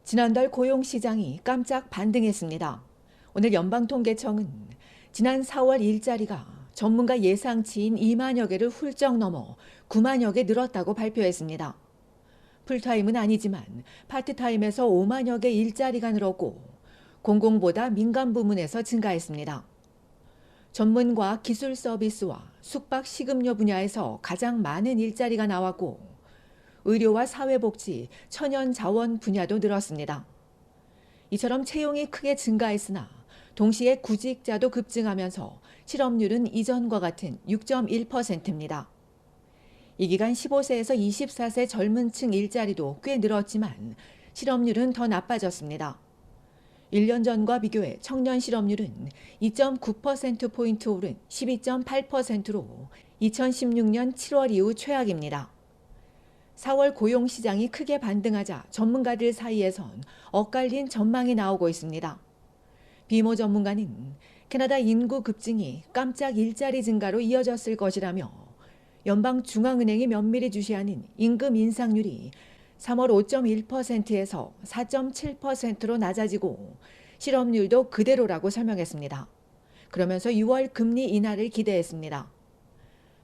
지난달 고용시장이 깜짝 반등했습니다. 오늘 연방통계청은 지난 4월 일자리가 전문가 예상치인 2만여 개를 훌쩍 넘어 9만여 개 늘었다고 발표했습니다. 풀타임은 아니지만 파트타임에서 5만여 개 일자리가 늘었고 공공보다 민간 부문에서 증가했습니다. 전문과 기술 서비스와 숙박 식음료 분야에서 가장 많은 일자리가 나왔고 의료와 사회복지, 천연자원 분야도 늘었습니다. 이처럼 채용이 크게 증가했으나 동시에 구직자도 급증하면서 실업률은 이전과 같은 6.1%입니다. 이 기간 15세에서 24세 젊은 층 일자리도 꽤 늘었지만 실업률은 더 나빠졌습니다. 1년 전과 비교해 청년 실업률은 2.9%포인트 오른 12.8%로 2016년 7월 이후 최악입니다. 4월 고용시장이 크게 반등하자 전문가들 사이에선 엇갈린 전망이 나오고 있습니다. 비모 전문가는 캐나다 인구 급증이 깜짝 일자리 증가로 이어졌을 것이라며 연방중앙은행이 면밀히 주시하는 임금 인상률이 3월 5.1%에서 4.7%로 낮아지고 실업률도 그대로라고 설명했습니다. 그러면서 6월 금리 인하를 기대했습니다.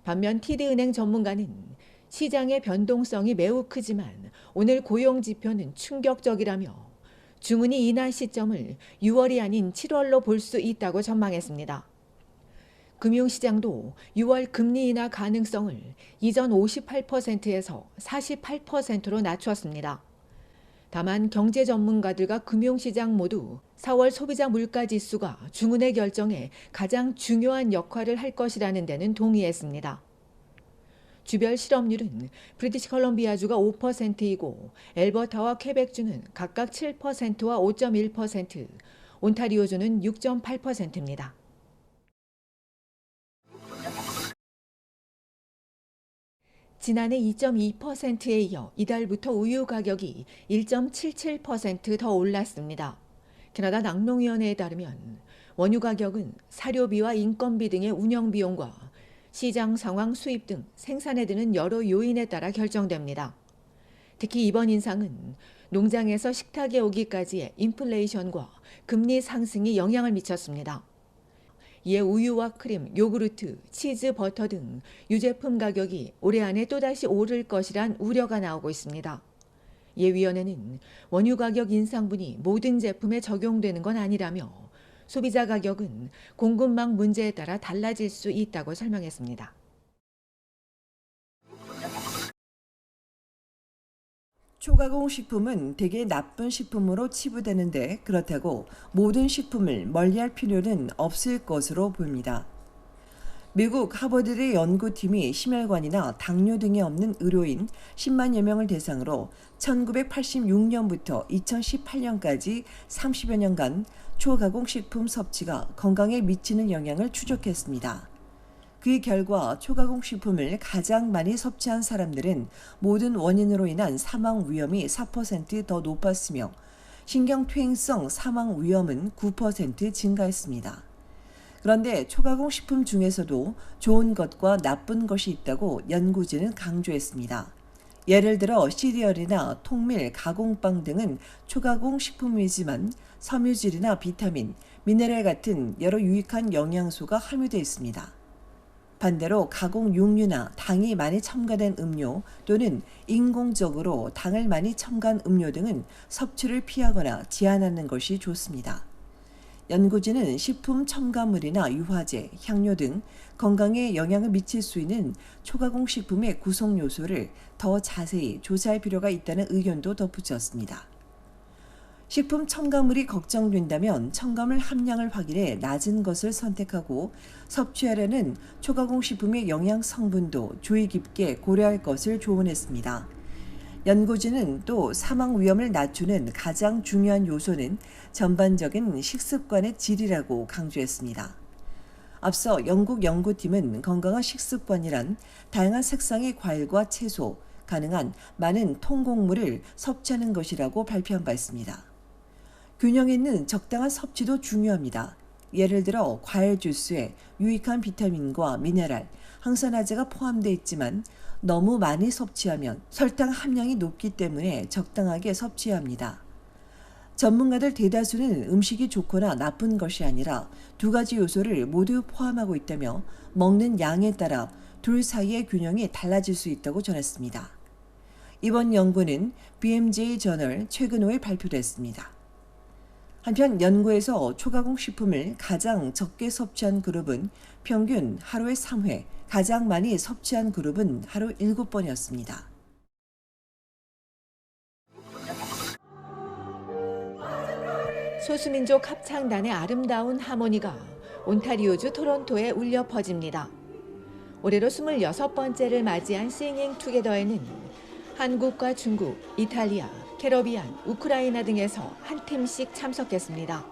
반면 TD은행 전문가는 시장의 변동성이 매우 크지만 오늘 고용 지표는 충격적이라며 중은이 인하 시점을 6월이 아닌 7월로 볼 수 있다고 전망했습니다. 금융시장도 6월 금리 인하 가능성을 이전 58%에서 48%로 낮췄습니다. 다만 경제 전문가들과 금융시장 모두 4월 소비자 물가지수가 중은의 결정에 가장 중요한 역할을 할 것이라는 데는 동의했습니다. 주별 실업률은 브리티시 컬럼비아주가 5%이고 엘버타와 퀘벡주는 각각 7%와 5.1%, 온타리오주는 6.8%입니다. 지난해 2.2%에 이어 이달부터 우유 가격이 1.77% 더 올랐습니다. 캐나다 낙농위원회에 따르면 원유 가격은 사료비와 인건비 등의 운영비용과 시장 상황, 수입 등 생산에 드는 여러 요인에 따라 결정됩니다. 특히 이번 인상은 농장에서 식탁에 오기까지의 인플레이션과 금리 상승이 영향을 미쳤습니다. 이에 우유와 크림, 요구르트, 치즈, 버터 등 유제품 가격이 올해 안에 또다시 오를 것이란 우려가 나오고 있습니다. 이에 위원회는 원유 가격 인상분이 모든 제품에 적용되는 건 아니라며 소비자 가격은 공급망 문제에 따라 달라질 수 있다고 설명했습니다. 초가공 식품은 되게 나쁜 식품으로 치부되는데 그렇다고 모든 식품을 멀리할 필요는 없을 것으로 보입니다. 미국 하버드대 연구팀이 심혈관이나 당뇨 등이 없는 의료인 10만여 명을 대상으로 1986년부터 2018년까지 30여 년간 초가공식품 섭취가 건강에 미치는 영향을 추적했습니다. 그 결과 초가공식품을 가장 많이 섭취한 사람들은 모든 원인으로 인한 사망 위험이 4% 더 높았으며 신경퇴행성 사망 위험은 9% 증가했습니다. 그런데 초가공식품 중에서도 좋은 것과 나쁜 것이 있다고 연구진은 강조했습니다. 예를 들어 시리얼이나 통밀, 가공빵 등은 초가공식품이지만 섬유질이나 비타민, 미네랄 같은 여러 유익한 영양소가 함유되어 있습니다. 반대로 가공 육류나 당이 많이 첨가된 음료 또는 인공적으로 당을 많이 첨가한 음료 등은 섭취를 피하거나 제한하는 것이 좋습니다. 연구진은 식품 첨가물이나 유화제, 향료 등 건강에 영향을 미칠 수 있는 초가공 식품의 구성 요소를 더 자세히 조사할 필요가 있다는 의견도 덧붙였습니다. 식품 첨가물이 걱정된다면 첨가물 함량을 확인해 낮은 것을 선택하고 섭취하려는 초가공 식품의 영양 성분도 주의 깊게 고려할 것을 조언했습니다. 연구진은 또 사망 위험을 낮추는 가장 중요한 요소는 전반적인 식습관의 질이라고 강조했습니다. 앞서 영국 연구팀은 건강한 식습관이란 다양한 색상의 과일과 채소, 가능한 많은 통곡물을 섭취하는 것이라고 발표한 바 있습니다. 균형 있는 적당한 섭취도 중요합니다. 예를 들어 과일 주스에 유익한 비타민과 미네랄, 항산화제가 포함되어 있지만 너무 많이 섭취하면 설탕 함량이 높기 때문에 적당하게 섭취해야 합니다. 전문가들 대다수는 음식이 좋거나 나쁜 것이 아니라 두 가지 요소를 모두 포함하고 있다며 먹는 양에 따라 둘 사이의 균형이 달라질 수 있다고 전했습니다. 이번 연구는 BMJ 저널 최근 5일 발표됐습니다. 한편 연구에서 초가공 식품을 가장 적게 섭취한 그룹은 평균 하루에 3회, 가장 많이 섭취한 그룹은 하루 7번이었습니다. 소수민족 합창단의 아름다운 하모니가 온타리오주 토론토에 울려 퍼집니다. 올해로 26번째를 맞이한 싱잉 투게더에는 한국과 중국, 이탈리아, 캐러비안, 우크라이나 등에서 한 팀씩 참석했습니다.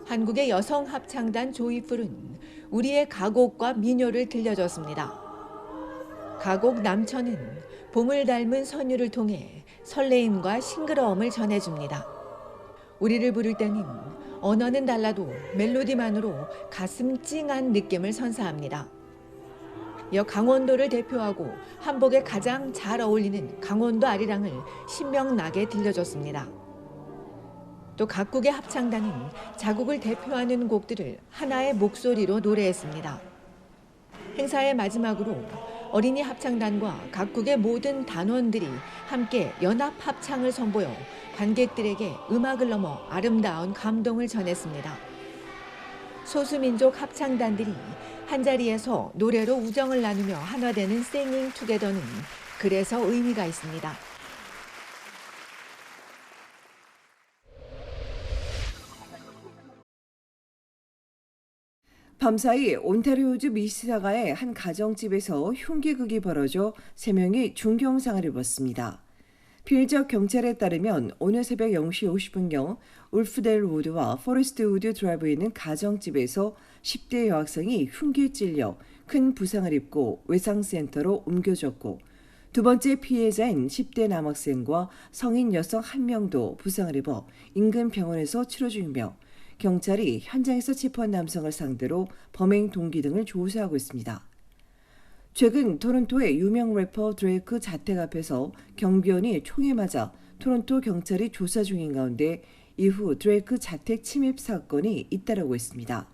한국의 여성 합창단 조이풀은 우리의 가곡과 민요를 들려줬습니다. 가곡 남천은 봄을 닮은 선율을 통해 설레임과 싱그러움을 전해줍니다. 우리를 부를 때는 언어는 달라도 멜로디만으로 가슴 찡한 느낌을 선사합니다. 이어 강원도를 대표하고 한복에 가장 잘 어울리는 강원도 아리랑을 신명나게 들려줬습니다. 또 각국의 합창단은 자국을 대표하는 곡들을 하나의 목소리로 노래했습니다. 행사의 마지막으로 어린이 합창단과 각국의 모든 단원들이 함께 연합 합창을 선보여 관객들에게 음악을 넘어 아름다운 감동을 전했습니다. 소수민족 합창단들이 한자리에서 노래로 우정을 나누며 하나되는 싱잉 투게더는 그래서 의미가 있습니다. 밤사이 온타리오주 미시사가의 한 가정집에서 흉기극이 벌어져 3명이 중경상을 입었습니다. 피해자 경찰에 따르면 오늘 새벽 0시 50분경 울프델 우드와 포레스트 우드 드라이브에 있는 가정집에서 10대 여학생이 흉기에 찔려 큰 부상을 입고 외상센터로 옮겨졌고 두 번째 피해자인 10대 남학생과 성인 여성 1명도 부상을 입어 인근 병원에서 치료 중이며 경찰이 현장에서 체포한 남성을 상대로 범행 동기 등을 조사하고 있습니다. 최근 토론토의 유명 래퍼 드레이크 자택 앞에서 경비원이 총에 맞아 토론토 경찰이 조사 중인 가운데 이후 드레이크 자택 침입 사건이 잇따르고 있습니다.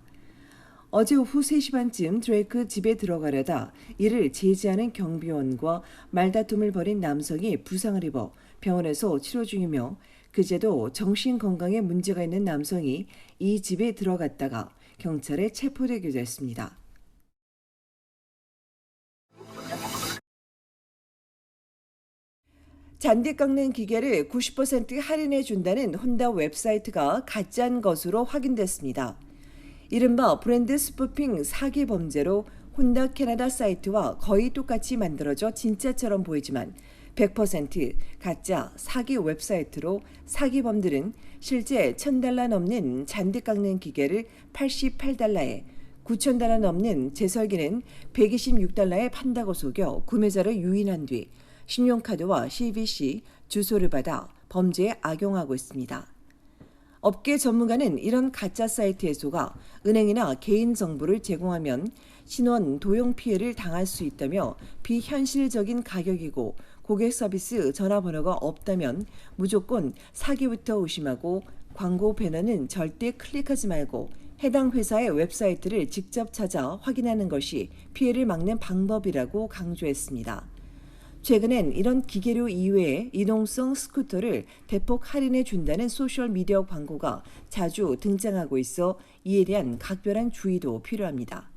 어제 오후 3시 반쯤 드레이크 집에 들어가려다 이를 제지하는 경비원과 말다툼을 벌인 남성이 부상을 입어 병원에서 치료 중이며 그제도 정신건강에 문제가 있는 남성이 이 집에 들어갔다가 경찰에 체포되기도 했습니다. 잔디 깎는 기계를 90% 할인해 준다는 혼다 웹사이트가 가짜인 것으로 확인됐습니다. 이른바 브랜드 스푸핑 사기 범죄로 혼다 캐나다 사이트와 거의 똑같이 만들어져 진짜처럼 보이지만 100% 가짜 사기 웹사이트로 사기범들은 실제 $1,000 넘는 잔디 깎는 기계를 $88에 9,000달러 넘는 제설기는 $126에 판다고 속여 구매자를 유인한 뒤 신용카드와 CVC, 주소를 받아 범죄에 악용하고 있습니다. 업계 전문가는 이런 가짜 사이트에 속아 은행이나 개인 정보를 제공하면 신원 도용 피해를 당할 수 있다며 비현실적인 가격이고 고객 서비스 전화번호가 없다면 무조건 사기부터 의심하고 광고 배너는 절대 클릭하지 말고 해당 회사의 웹사이트를 직접 찾아 확인하는 것이 피해를 막는 방법이라고 강조했습니다. 최근엔 이런 기계류 이외에 이동성 스쿠터를 대폭 할인해 준다는 소셜미디어 광고가 자주 등장하고 있어 이에 대한 각별한 주의도 필요합니다.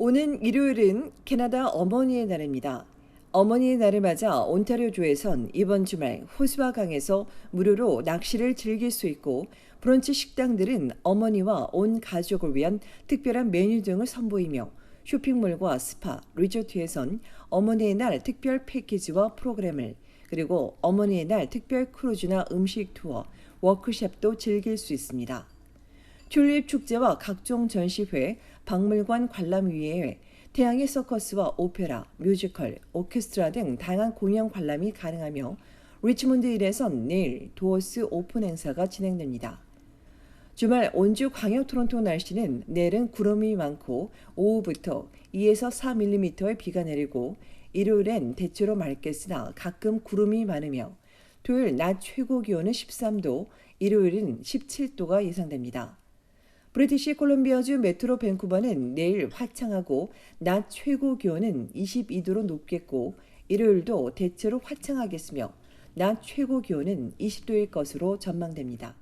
오는 일요일은 캐나다 어머니의 날입니다. 어머니의 날을 맞아 온타리오주에선 이번 주말 호수와 강에서 무료로 낚시를 즐길 수 있고 브런치 식당들은 어머니와 온 가족을 위한 특별한 메뉴 등을 선보이며 쇼핑몰과 스파, 리조트에선 어머니의 날 특별 패키지와 프로그램을 그리고 어머니의 날 특별 크루즈나 음식 투어, 워크숍도 즐길 수 있습니다. 튤립 축제와 각종 전시회, 박물관 관람위에 태양의 서커스와 오페라, 뮤지컬, 오케스트라 등 다양한 공연 관람이 가능하며 리치몬드 일에선 내일 도어스 오픈 행사가 진행됩니다. 주말 온주 광역 토론토 날씨는 내일은 구름이 많고 오후부터 2에서 4mm의 비가 내리고 일요일엔 대체로 맑겠으나 가끔 구름이 많으며 토요일 낮 최고 기온은 13도, 일요일은 17도가 예상됩니다. 브리티시 콜롬비아주 메트로 밴쿠버는 내일 화창하고 낮 최고 기온은 22도로 높겠고 일요일도 대체로 화창하겠으며 낮 최고 기온은 20도일 것으로 전망됩니다.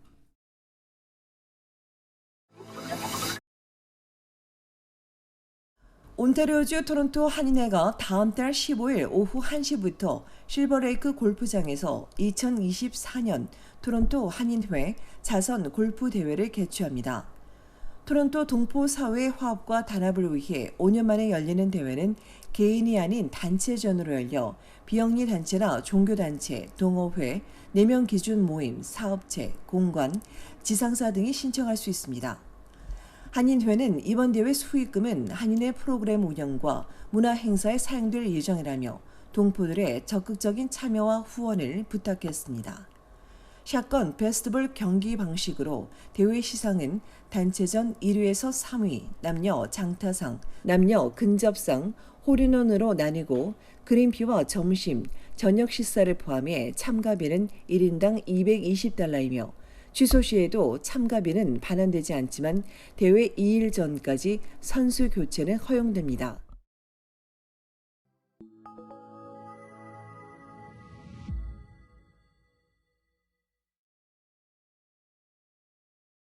온타리오주 토론토 한인회가 다음 달 15일 오후 1시부터 실버레이크 골프장에서 2024년 토론토 한인회 자선 골프 대회를 개최합니다. 토론토 동포 사회 화합과 단합을 위해 5년 만에 열리는 대회는 개인이 아닌 단체전으로 열려 비영리 단체나 종교단체, 동호회, 4명 기준 모임, 사업체, 공관, 지상사 등이 신청할 수 있습니다. 한인회는 이번 대회 수익금은 한인회 프로그램 운영과 문화 행사에 사용될 예정이라며 동포들의 적극적인 참여와 후원을 부탁했습니다. 샷건 페스티벌 경기 방식으로 대회 시상은 단체전 1위에서 3위, 남녀 장타상, 남녀 근접상, 홀인원으로 나뉘고 그린피와 점심, 저녁 식사를 포함해 참가비는 1인당 $220이며 취소 시에도 참가비는 반환되지 않지만 대회 2일 전까지 선수 교체는 허용됩니다.